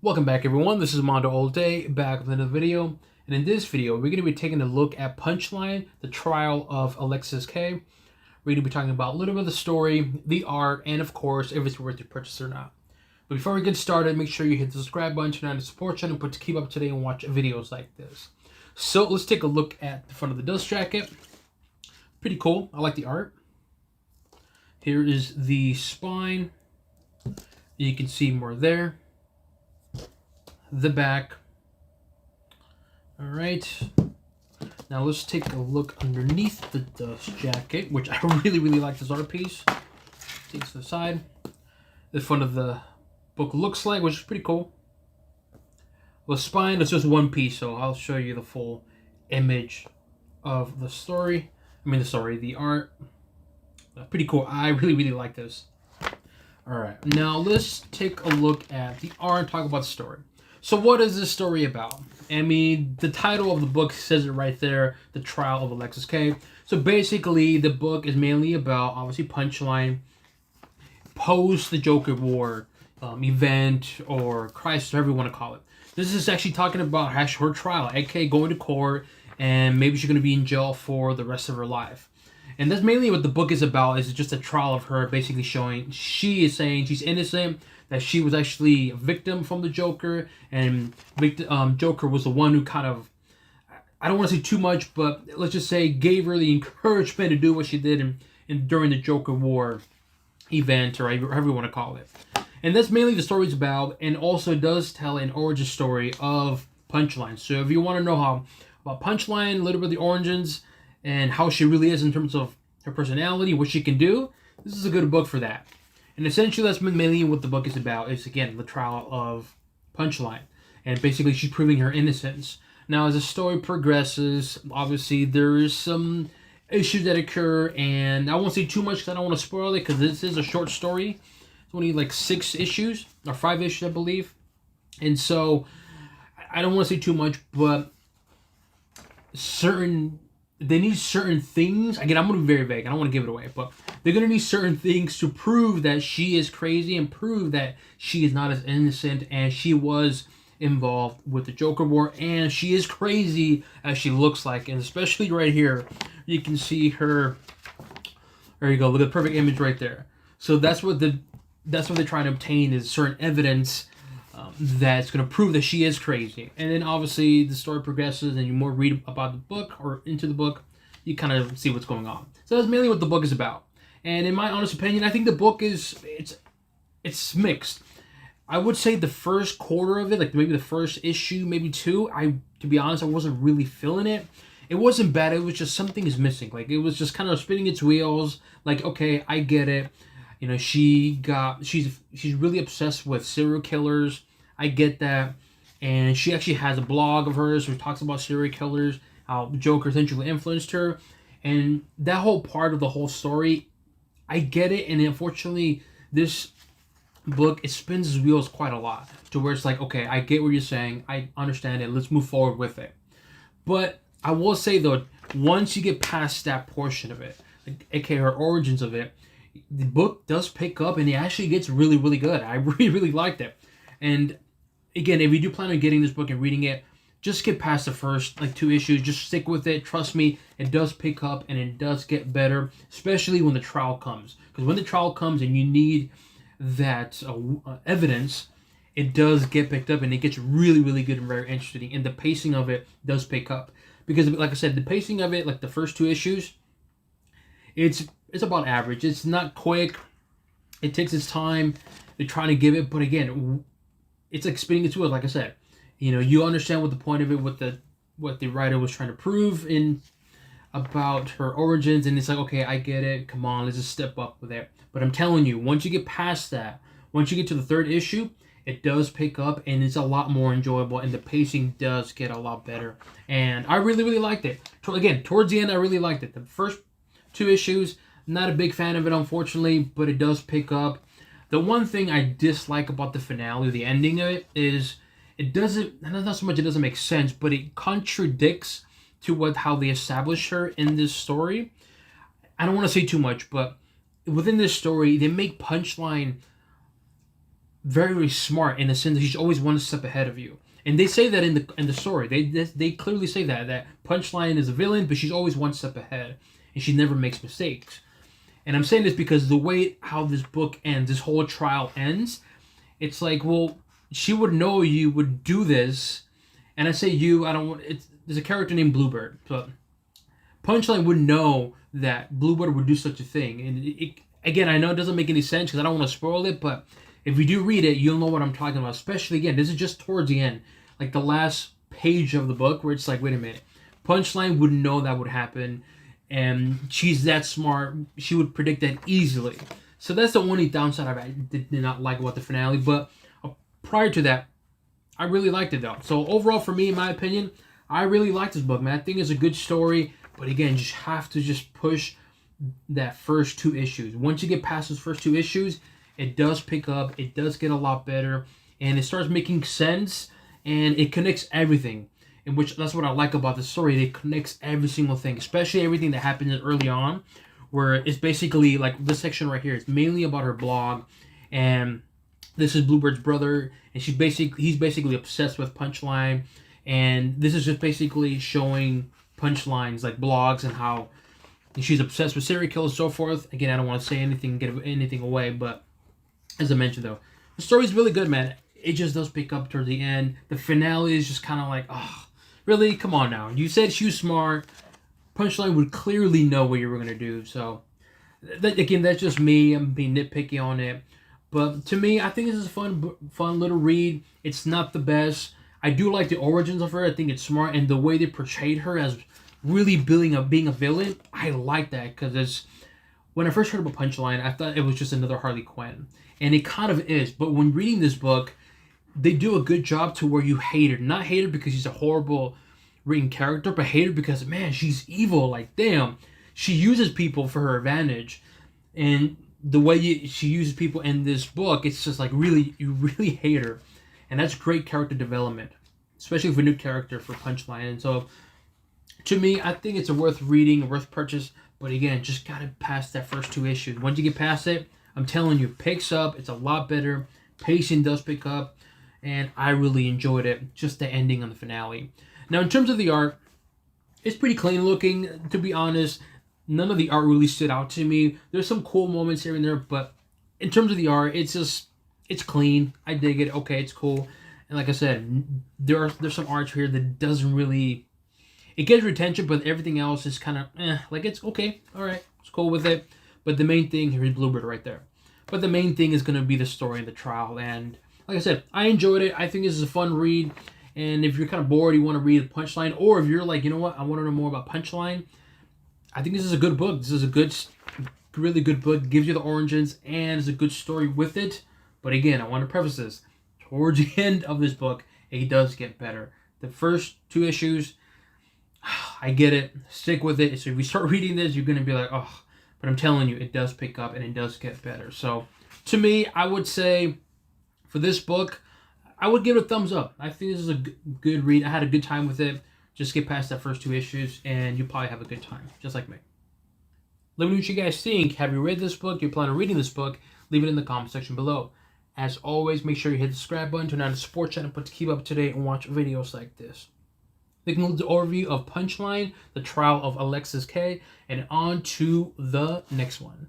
Welcome back, everyone. This is MandoAllDay back with another video. And in this video, we're going to be taking a look at Punchline, the trial of Alexis Kaye. We're going to be talking about a little bit of the story, the art, and of course, if it's worth your purchase or not. But before we get started, make sure you hit the subscribe button, turn on the support channel, to keep up to date and watch videos like this. So let's take a look at the front of the dust jacket. Pretty cool. I like the art. Here is the spine. You can see more there. The back. All right, now let's take a look underneath the dust jacket, which I really like this art piece. Take to the side. The front of the book looks like, which is pretty cool. The spine is just one piece, so I'll show you the full image of the story. The art. Pretty cool. I really like this. All right, now let's take a look at the art and talk about the story. So what is this story about? I mean, the title of the book says it right there, The Trial of Alexis Kaye. So basically, the book is mainly about, obviously, Punchline, post the Joker War event or crisis, whatever you want to call it. This is actually talking about her trial, aka going to court, and maybe she's going to be in jail for the rest of her life. And that's mainly what the book is about, is just a trial of her basically showing, she is saying she's innocent, that she was actually a victim from the Joker, and Joker was the one who kind of, I don't want to say too much, but let's just say gave her the encouragement to do what she did during the Joker War event, or however you want to call it. And that's mainly the story's about, and also does tell an origin story of Punchline. So if you want to know about Punchline, a little bit of the origins, and how she really is in terms of her personality, what she can do, this is a good book for that. And essentially, that's mainly what the book is about. Is, again, the trial of Punchline. And basically, she's proving her innocence. Now, as the story progresses, obviously, there is some issues that occur. And I won't say too much because I don't want to spoil it, because this is a short story. It's only like 6 issues, or 5 issues, I believe. And so, I don't want to say too much, but they need certain things. Again, I'm going to be very vague. I don't want to give it away, but they're going to need certain things to prove that she is crazy and prove that she is not as innocent as she was involved with the Joker War, and she is crazy as she looks like. And especially right here, you can see her. There you go. Look at the perfect image right there. So that's what they're trying to obtain, is certain evidence that's going to prove that she is crazy. And then obviously the story progresses, and you more read about the book or into the book, you kind of see what's going on. So that's mainly what the book is about. And in my honest opinion, I think the book it's mixed. I would say the first quarter of it, like maybe the first issue, maybe 2, to be honest, I wasn't really feeling it. It wasn't bad, it was just something is missing. Like, it was just kind of spinning its wheels. Like, okay, I get it. You know, she's really obsessed with serial killers. I get that. And she actually has a blog of hers who talks about serial killers, how Joker essentially influenced her. And that whole part of the whole story, I get it. And unfortunately, this book, it spins its wheels quite a lot, to where it's like, okay, I get what you're saying. I understand it. Let's move forward with it. But I will say, though, once you get past that portion of it, like, aka her origins of it, the book does pick up, and it actually gets really good. I really liked it. And again, if you do plan on getting this book and reading it, just get past the first 2 issues. Just stick with it. Trust me, it does pick up and it does get better, especially when the trial comes. Because when the trial comes and you need that evidence, it does get picked up, and it gets really good and very interesting. And the pacing of it does pick up. Because, like I said, the pacing of it, like the first 2 issues, it's about average. It's not quick. It takes its time. They're trying to give it, but again, it's like spinning its wheels. Like I said, you know, you understand what the point of it, what the writer was trying to prove about her origins, and it's like, okay, I get it. Come on, let's just step up with it. But I'm telling you, once you get past that, once you get to the 3rd issue, it does pick up, and it's a lot more enjoyable, and the pacing does get a lot better. And I really liked it. Again, towards the end, I really liked it. The first 2 issues, not a big fan of it, unfortunately, but it does pick up. The one thing I dislike about the finale, the ending of it, is it doesn't, not so much it doesn't make sense, but it contradicts to how they establish her in this story. I don't want to say too much, but within this story, they make Punchline very, very smart in the sense that she's always one step ahead of you. And they say that in the story. They clearly say that Punchline is a villain, but she's always one step ahead, and she never makes mistakes. And I'm saying this because the way how this book ends, this whole trial ends, it's like, well, she would know you would do this, and I say you, I don't want. There's a character named Bluebird, so Punchline would know that Bluebird would do such a thing. And again, I know it doesn't make any sense because I don't want to spoil it, but if you do read it, you'll know what I'm talking about. Especially, again, this is just towards the end, like the last page of the book, where it's like, wait a minute, Punchline would know that would happen, and she's that smart. She would predict that easily. So that's the only downside I did not like about the finale. But prior to that, I really liked it though. So overall, for me, in my opinion, I really like this book, man. I think it's a good story. But again, you just have to just push that first 2 issues. Once you get past those first 2 issues, it does pick up. It does get a lot better. And it starts making sense. And it connects everything. In which, that's what I like about the story. It connects every single thing. Especially everything that happens early on. Where it's basically, like this section right here, it's mainly about her blog. And this is Bluebird's brother. And he's basically obsessed with Punchline. And this is just basically showing Punchline's like blogs and how she's obsessed with serial killers and so forth. Again, I don't want to say anything, give anything away, but as I mentioned though, the story's really good, man. It just does pick up towards the end. The finale is just kind of like, oh, really? Come on now. You said she was smart. Punchline would clearly know what you were going to do. So, again, that's just me. I'm being nitpicky on it. But to me, I think this is a fun little read. It's not the best. I do like the origins of her. I think it's smart. And the way they portrayed her as really being a villain, I like that. Because when I first heard about Punchline, I thought it was just another Harley Quinn. And it kind of is. But when reading this book, they do a good job to where you hate her. Not hate her because she's a horrible written character, but hate her because, man, she's evil. Like, damn. She uses people for her advantage. And the way she uses people in this book, it's just like really, you really hate her. And that's great character development, especially for a new character for Punchline. And so, to me, I think it's a worth reading, a worth purchase. But again, just gotta pass that first 2 issues. Once you get past it, I'm telling you, it picks up. It's a lot better. Pacing does pick up. And I really enjoyed it. Just the ending on the finale. Now, in terms of the art, it's pretty clean looking, to be honest. None of the art really stood out to me. There's some cool moments here and there, but in terms of the art, it's clean. I dig it. Okay, it's cool. And like I said, there's some art here that doesn't really, it gets your attention, but everything else is kind of like it's okay. All right, it's cool with it. But the main thing here is Bluebird right there. But the main thing is going to be the story and the trial. And like I said, I enjoyed it. I think this is a fun read. And if you're kind of bored, you want to read Punchline, or if you're like, you know what, I want to know more about Punchline, I think this is a good book. This is a really good book. Gives you the origins and is a good story with it. But again, I want to preface this. Towards the end of this book, it does get better. The first 2 issues, I get it. Stick with it. So if you start reading this, you're going to be like, oh. But I'm telling you, it does pick up and it does get better. So to me, I would say for this book, I would give it a thumbs up. I think this is a good read. I had a good time with it. Just get past that first 2 issues, and you'll probably have a good time, just like me. Let me know what you guys think. Have you read this book? You plan on reading this book? Leave it in the comment section below. As always, make sure you hit the subscribe button, turn on the support channel to keep up to date and watch videos like this. That concludes the overview of Punchline, the trial of Alexis Kaye, and on to the next one.